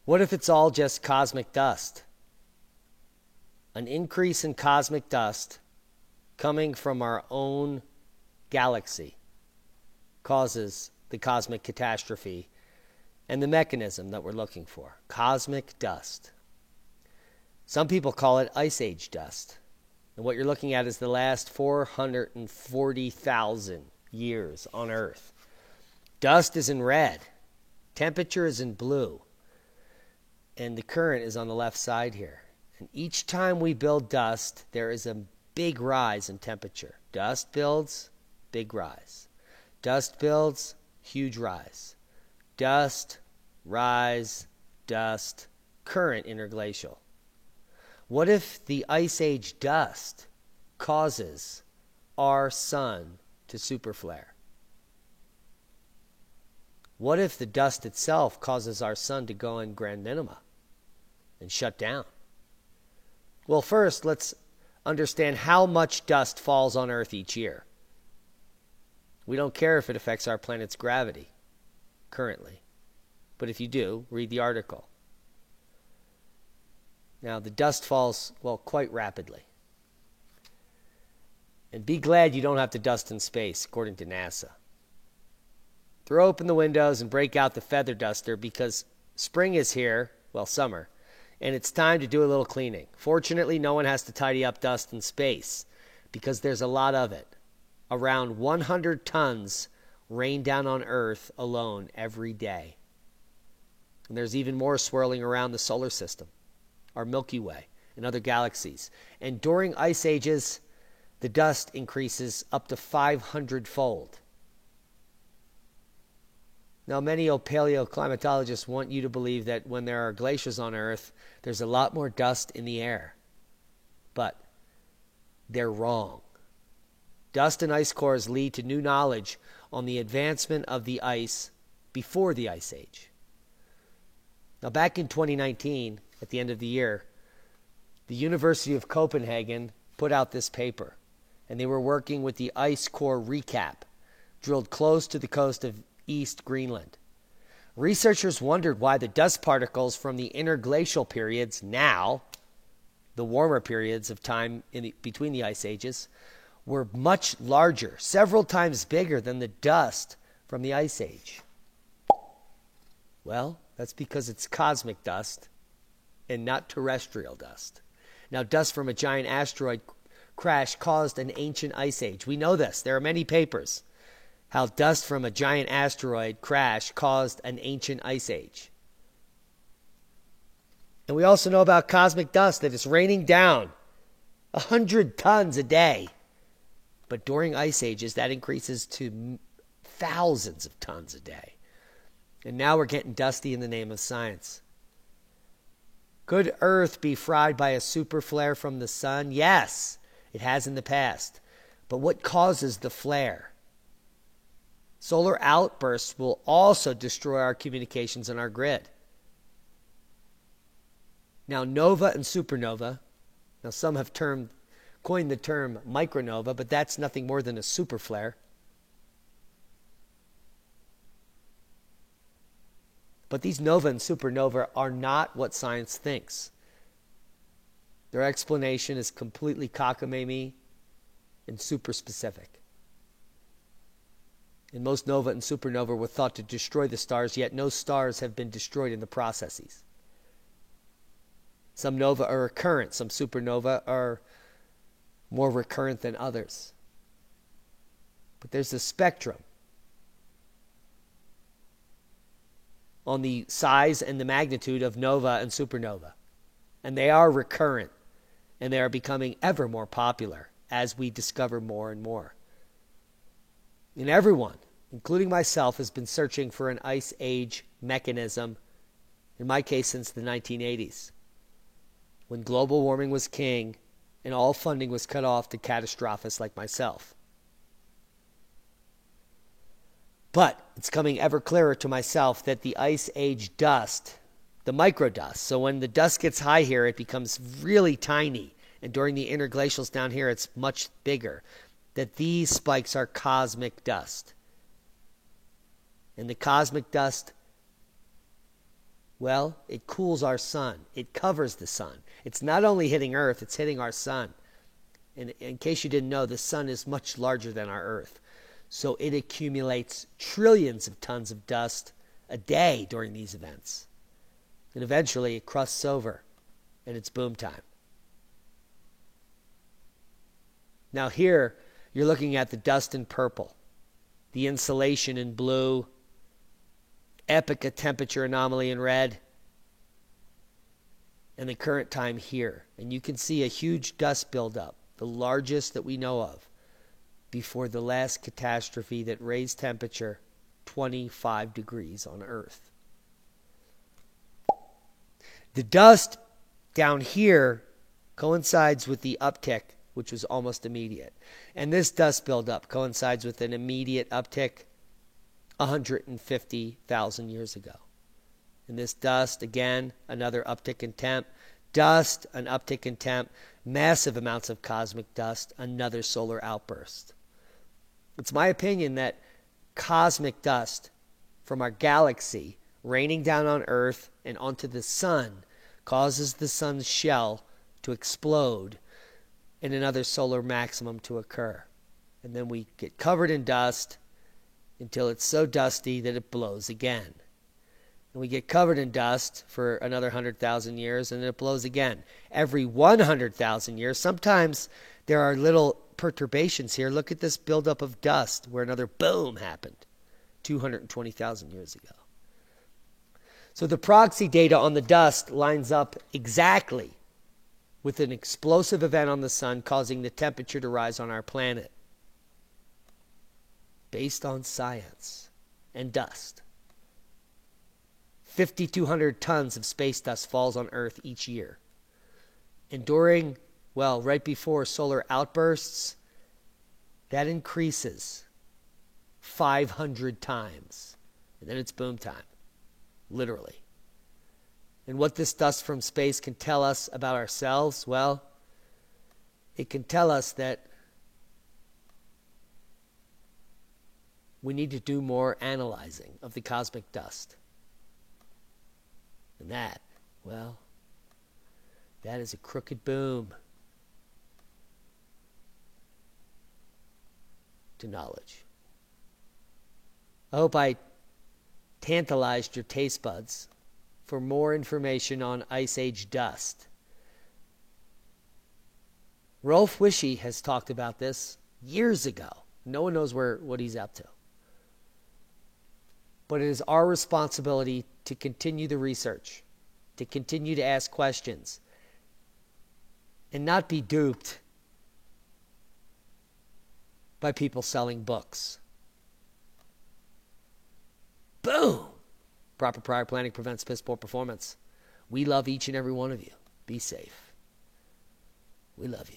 What if it's all just cosmic dust? An increase in cosmic dust coming from our own galaxy causes the cosmic catastrophe and the mechanism that we're looking for. Cosmic dust. Some people call it ice age dust. And what you're looking at is the last 440,000 years on Earth. Dust is in red. Temperature is in blue. And the current is on the left side here. And each time we build dust, there is a big rise in temperature. Dust builds, big rise. Dust builds, huge rise. Dust, rise, dust, current interglacial. What if the ice age dust causes our sun to superflare? What if the dust itself causes our sun to go in grand minima and shut down? Well, first, let's understand how much dust falls on Earth each year. We don't care if it affects our planet's gravity currently. But if you do, read the article. Now, the dust falls, well, quite rapidly. And be glad you don't have to dust in space, according to NASA. Throw open the windows and break out the feather duster because spring is here, well, summer, and it's time to do a little cleaning. Fortunately, no one has to tidy up dust in space because there's a lot of it. Around 100 tons rain down on Earth alone every day. And there's even more swirling around the solar system, our Milky Way, and other galaxies. And during ice ages, the dust increases up to 500-fold. Now, many paleoclimatologists want you to believe that when there are glaciers on Earth, there's a lot more dust in the air. But they're wrong. Dust and ice cores lead to new knowledge on the advancement of the ice before the Ice Age. Now, back in 2019, at the end of the year, the University of Copenhagen put out this paper, and they were working with the Ice Core Recap, drilled close to the coast of East Greenland. Researchers wondered why the dust particles from the interglacial periods, now the warmer periods of time between the ice ages, were much larger, several times bigger than the dust from the Ice Age. Well, that's because it's cosmic dust and not terrestrial dust. Now, dust from a giant asteroid crash caused an ancient ice age. We know this. There are many papers how dust from a giant asteroid crash caused an ancient ice age. And we also know about cosmic dust, that it's raining down 100 tons a day. But during ice ages, that increases to thousands of tons a day. And now we're getting dusty in the name of science. Could Earth be fried by a super flare from the sun? Yes, it has in the past. But what causes the flare? Solar outbursts will also destroy our communications and our grid. Now, nova and supernova, now some have coined the term micronova, but that's nothing more than a super flare. But these nova and supernova are not what science thinks. Their explanation is completely cockamamie and super specific. And most nova and supernova were thought to destroy the stars, yet no stars have been destroyed in the processes. Some nova are recurrent, some supernova are more recurrent than others. But there's a spectrum on the size and the magnitude of nova and supernova. And they are recurrent, and they are becoming ever more popular as we discover more and more. And everyone, including myself, has been searching for an ice age mechanism, in my case since the 1980s, when global warming was king and all funding was cut off to catastrophists like myself. But it's coming ever clearer to myself that the ice age dust, the microdust, so when the dust gets high here, it becomes really tiny, and during the interglacials down here, it's much bigger, that these spikes are cosmic dust. And the cosmic dust Well, it cools our sun. It covers the sun. It's not only hitting Earth, it's hitting our sun. And in case you didn't know, the sun is much larger than our Earth. So it accumulates trillions of tons of dust a day during these events. And eventually it crusts over and it's boom time. Now here, you're looking at the dust in purple, the insolation in blue, epic temperature anomaly in red, and the current time here. And you can see a huge dust buildup, the largest that we know of, before the last catastrophe that raised temperature 25 degrees on Earth. The dust down here coincides with the uptick, which was almost immediate. And this dust buildup coincides with an immediate uptick 150,000 years ago. And this dust, again, another uptick in temp. Dust, an uptick in temp. Massive amounts of cosmic dust, another solar outburst. It's my opinion that cosmic dust from our galaxy raining down on Earth and onto the sun causes the sun's shell to explode and another solar maximum to occur. And then we get covered in dust until it's so dusty that it blows again. And we get covered in dust for another 100,000 years, and then it blows again. Every 100,000 years, sometimes there are little perturbations here. Look at this buildup of dust where another boom happened 220,000 years ago. So the proxy data on the dust lines up exactly with an explosive event on the sun causing the temperature to rise on our planet. Based on science and dust. 5,200 tons of space dust falls on Earth each year. And during, well, right before solar outbursts, that increases 500 times. And then it's boom time, literally. And what this dust from space can tell us about ourselves, well, it can tell us that we need to do more analyzing of the cosmic dust. And that, well, that is a crooked boom to knowledge. I hope I tantalized your taste buds for more information on Ice Age dust. Rolf Wishy has talked about this years ago. No one knows what he's up to. But it is our responsibility to continue the research, to continue to ask questions, and not be duped by people selling books. Boom! Proper prior planning prevents piss poor performance. We love each and every one of you. Be safe. We love you.